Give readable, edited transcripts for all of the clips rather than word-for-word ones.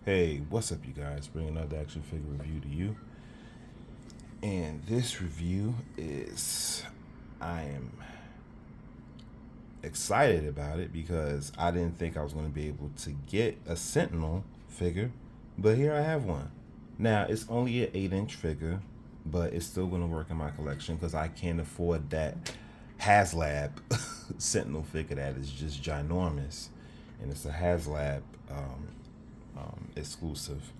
Hey, what's up, you guys? Bringing another action figure review to you. And this review is, I am excited about it because I didn't think I was going to be able to get a Sentinel figure, but here I have one. Now, it's only an 8-inch figure, but it's still going to work in my collection because I can't afford that HasLab Sentinel figure that is just ginormous. And it's a HasLab exclusive.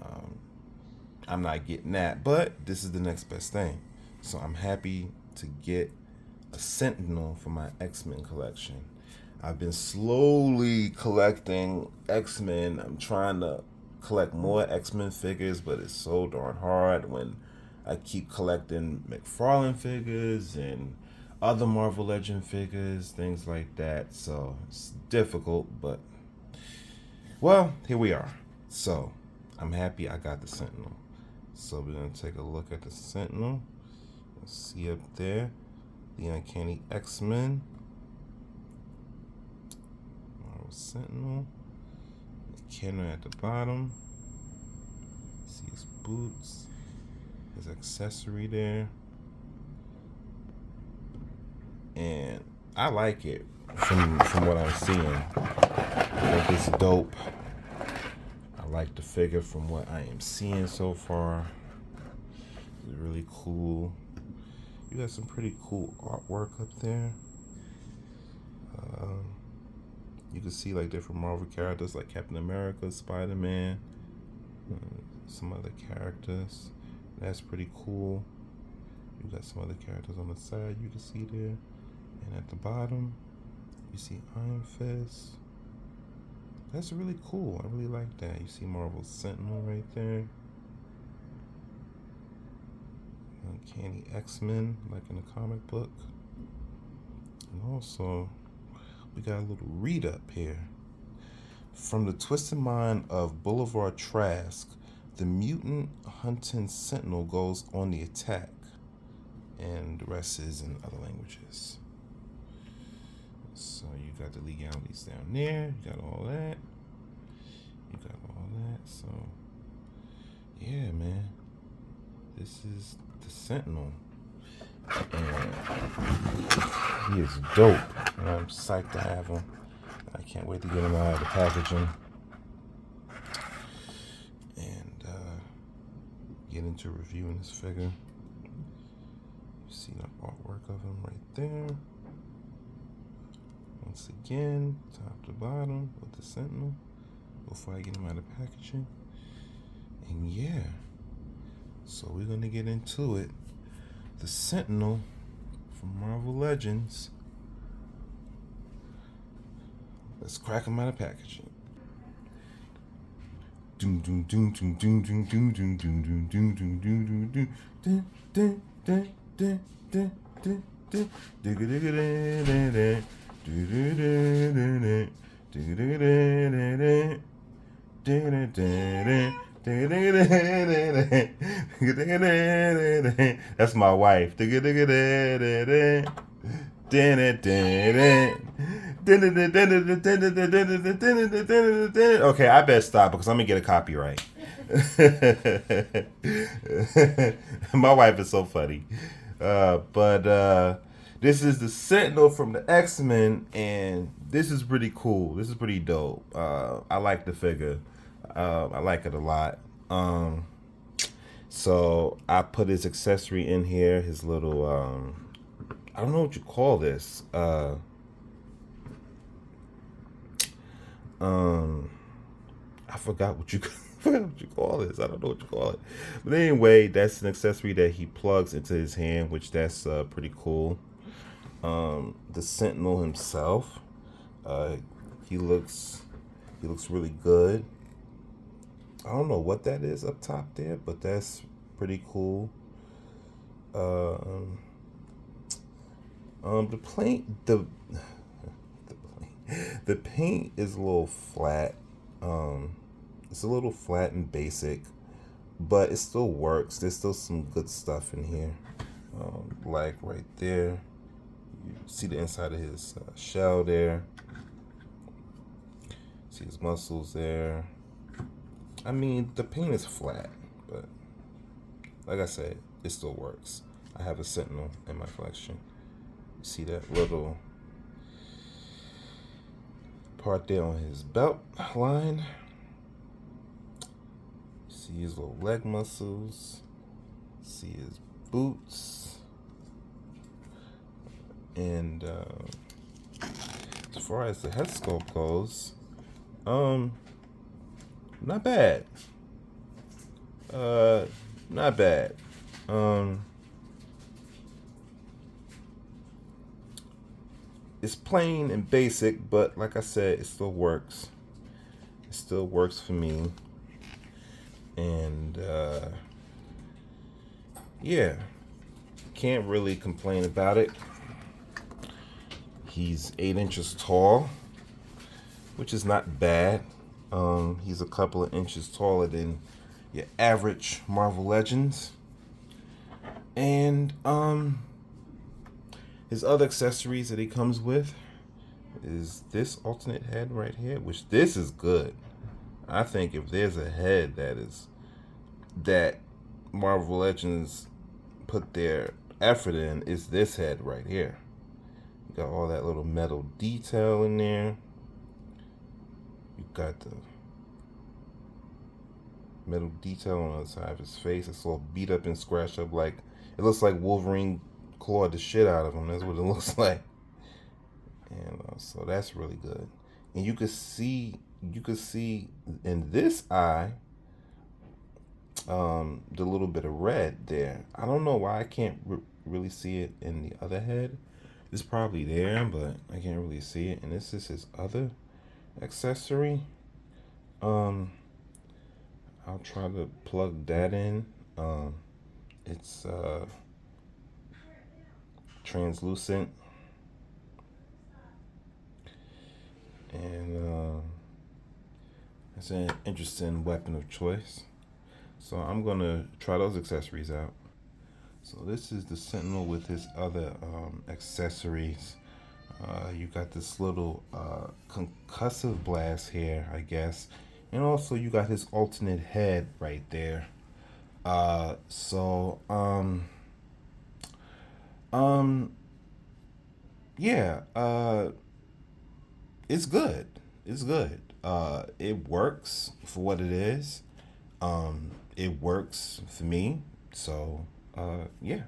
Um, I'm not getting that, but this is the next best thing. So I'm happy to get a Sentinel for my X-Men collection. I've been slowly collecting X-Men. I'm trying to collect more X-Men figures, but it's so darn hard when I keep collecting McFarlane figures and other Marvel Legend figures, things like that. So it's difficult, but well, here we are. So I'm happy I got the Sentinel. So we're gonna take a look at the Sentinel. See up there, the Uncanny X-Men. Marvel Sentinel. The cannon at the bottom. See his boots. His accessory there. And I like it from what I'm seeing. I think it's dope. I like the figure from what I am seeing so far. It's really cool. You got some pretty cool artwork up there. You can see like different Marvel characters like Captain America, Spider-Man, some other characters. That's pretty cool. You got some other characters on the side you can see there. And at the bottom, you see Iron Fist. That's really cool. I really like that. You see Marvel Sentinel right there. Uncanny X-Men, like in the comic book. And also, we got a little read up here. From the twisted mind of Boulevard Trask, the mutant hunting sentinel goes on the attack. And the rest is in other languages. So you got the legalities down there. You got all that. You got all that. So, yeah, man. This is the Sentinel. And he is dope. And I'm psyched to have him. I can't wait to get him out of the packaging and get into reviewing this figure. You see the artwork of him right there. Once again, top to bottom with the Sentinel before I get him out of packaging. And yeah, so we're going to get into it. The Sentinel from Marvel Legends. Let's crack him out of packaging. Doom doom doom doom doom doom doom doom doom doom doom doom doom doom doom dun dun dun dun dun dun digga digga dun dun that's my wife. Okay, I better stop because I'm gonna get a copyright. My wife is so funny. But this is the Sentinel from the X-Men, and this is pretty cool. This is pretty dope. I like the figure. I like it a lot. So I put his accessory in here. His little I don't know what you call this. I forgot what you call this. I don't know what you call it. But anyway, that's an accessory that he plugs into his hand, which that's pretty cool. The Sentinel himself, he looks really good. I don't know what that is up top there, but that's pretty cool. The paint, the paint is a little flat. It's a little flat and basic, but it still works. There's still some good stuff in here. Like right there, you see the inside of his shell there. See his muscles there. I mean, the paint is flat, but like I said, it still works. I have a Sentinel in my collection. See that little part there on his belt line? See his little leg muscles. See his boots. And as far as the head sculpt goes, not bad. Not bad. It's plain and basic, but like I said, it still works. It still works for me. And yeah, can't really complain about it. He's 8 inches tall, which is not bad. He's a couple of inches taller than your average Marvel Legends. And his other accessories that he comes with is this alternate head right here, which this is good. I think if there's a head that Marvel Legends put their effort in, is this head right here. You got all that little metal detail in there. You got the metal detail on the side of his face. It's all beat up and scratched up, like it looks like Wolverine clawed the shit out of him. That's what it looks like. And so that's really good. And you could see in this eye the little bit of red there. I don't know why I can't really see it in the other head. It's probably there, but I can't really see it. And this is his other accessory. I'll try to plug that in. It's translucent, and it's an interesting weapon of choice. So I'm gonna try those accessories out. So this is the Sentinel with his other accessories. You got this little concussive blast here, I guess. And also you got his alternate head right there. Yeah, it's good. It's good. It works for what it is. It works for me. So, yeah.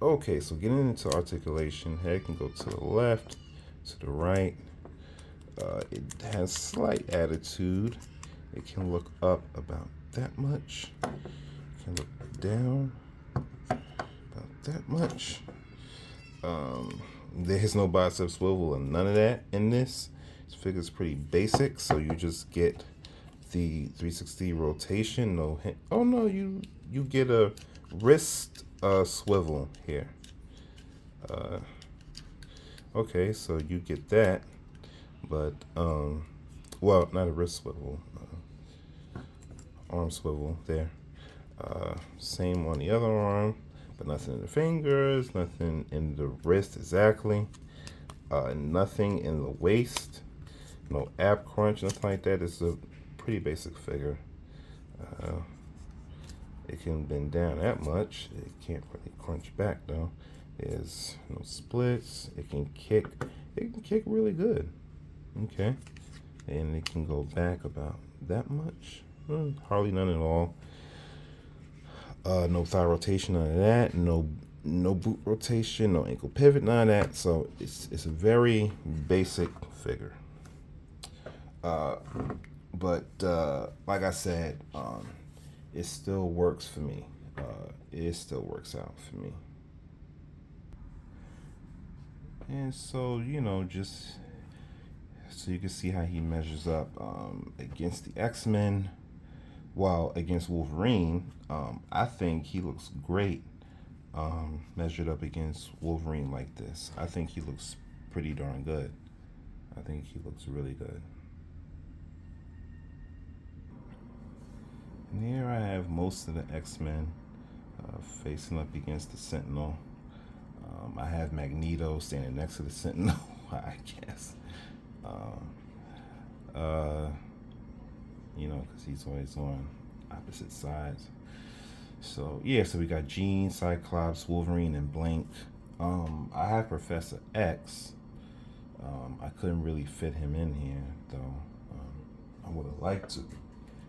Okay, so getting into articulation, head can go to the left, to the right. It has slight attitude. It can look up about that much. It can look down about that much. There's no bicep swivel and none of that in this. This figure is pretty basic, so you just get the 360 rotation. No, oh no, you get a wrist swivel here. Okay, so you get that, but well, not a wrist swivel, arm swivel there. Same on the other arm, but nothing in the fingers, nothing in the wrist exactly, nothing in the waist, no ab crunch, nothing like that. It's a pretty basic figure. It can bend down that much. It can't really crunch back though. There's no splits. It can kick. It can kick really good. Okay, and it can go back about that much. Hardly none at all. No thigh rotation, none of that. No boot rotation, no ankle pivot, none of that. So it's a very basic figure. But like I said, it still works for me. It still works out for me. And so, just so you can see how he measures up against the X-Men. While against Wolverine, I think he looks great measured up against Wolverine like this. I think he looks pretty darn good. I think he looks really good. And here I have most of the X-Men facing up against the Sentinel. I have Magneto standing next to the Sentinel, I guess. you know, because he's always on opposite sides. So yeah, so we got Jean, Cyclops, Wolverine, and Blink. I have Professor X. I couldn't really fit him in here though. I would have liked to.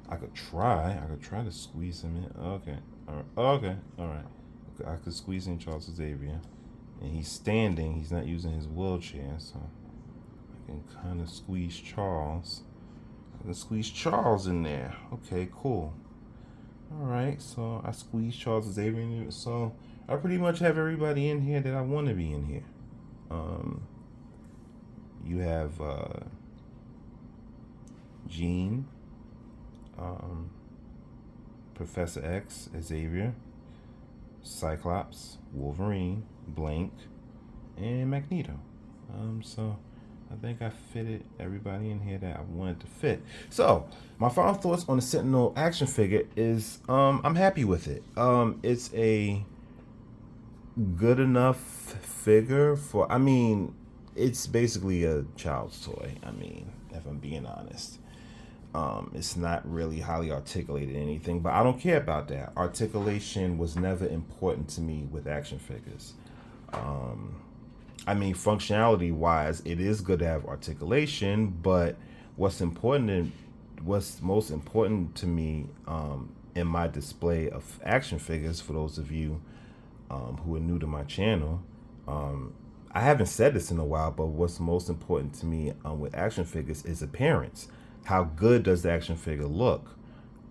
I could try. I could try to squeeze him in. Okay. All right. Okay. All right. Okay. I could squeeze in Charles Xavier, and he's standing. He's not using his wheelchair, so I can kind of squeeze Charles. I can squeeze Charles in there. Okay. Cool. All right. So I squeeze Charles Xavier in there. So I pretty much have everybody in here that I want to be in here. Um, you have Jean, um, Professor X, Xavier, Cyclops, Wolverine, Blink, and Magneto. So I think I fitted everybody in here that I wanted to fit. So my final thoughts on the Sentinel action figure is I'm happy with it. It's a good enough figure for, I mean, it's basically a child's toy. I mean, if I'm being honest. It's not really highly articulated or anything, but I don't care about that. Articulation was never important to me with action figures. I mean, functionality wise, it is good to have articulation, but what's most important to me in my display of action figures, for those of you who are new to my channel, I haven't said this in a while, but what's most important to me with action figures is appearance. How good does the action figure look?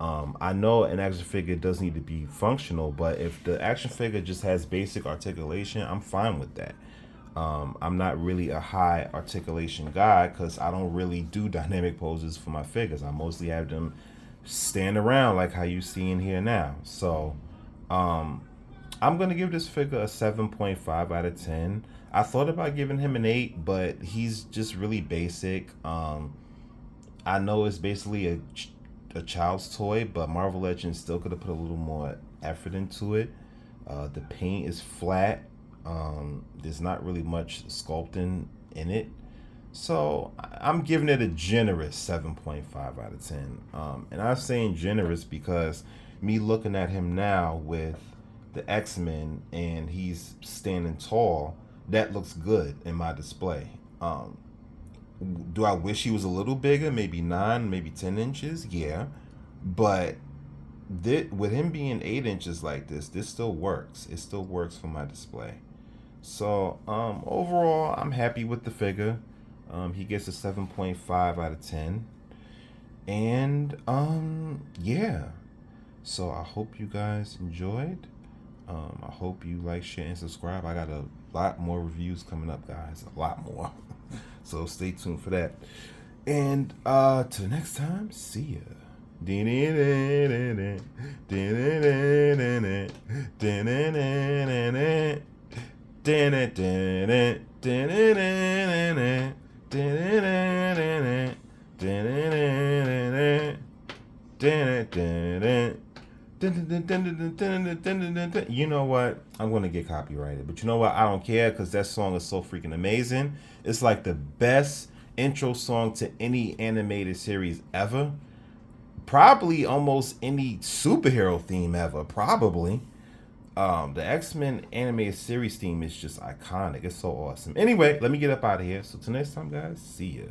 I know an action figure does need to be functional, but if the action figure just has basic articulation, I'm fine with that. I'm not really a high articulation guy because I don't really do dynamic poses for my figures. I mostly have them stand around like how you see in here now. So I'm going to give this figure a 7.5 out of 10. I thought about giving him an 8, but he's just really basic. I know it's basically a child's toy, but Marvel Legends still could have put a little more effort into it. The paint is flat. There's not really much sculpting in it. So I'm giving it a generous 7.5 out of 10. And I'm saying generous because me looking at him now with the X-Men and he's standing tall, that looks good in my display. Do I wish he was a little bigger? Maybe 9, maybe 10 inches? Yeah. But with him being 8 inches like this still works. It still works for my display. So overall, I'm happy with the figure. He gets a 7.5 out of 10. And yeah. So I hope you guys enjoyed. I hope you like, share, and subscribe. I got a lot more reviews coming up, guys. A lot more. So stay tuned for that. And till next time, see ya. You know what? I'm gonna get copyrighted, but you know what? I don't care because that song is so freaking amazing. It's like the best intro song to any animated series ever. Probably almost any superhero theme ever. Probably. The X-Men animated series theme is just iconic. It's so awesome. Anyway, let me get up out of here. So till next time, guys. See ya.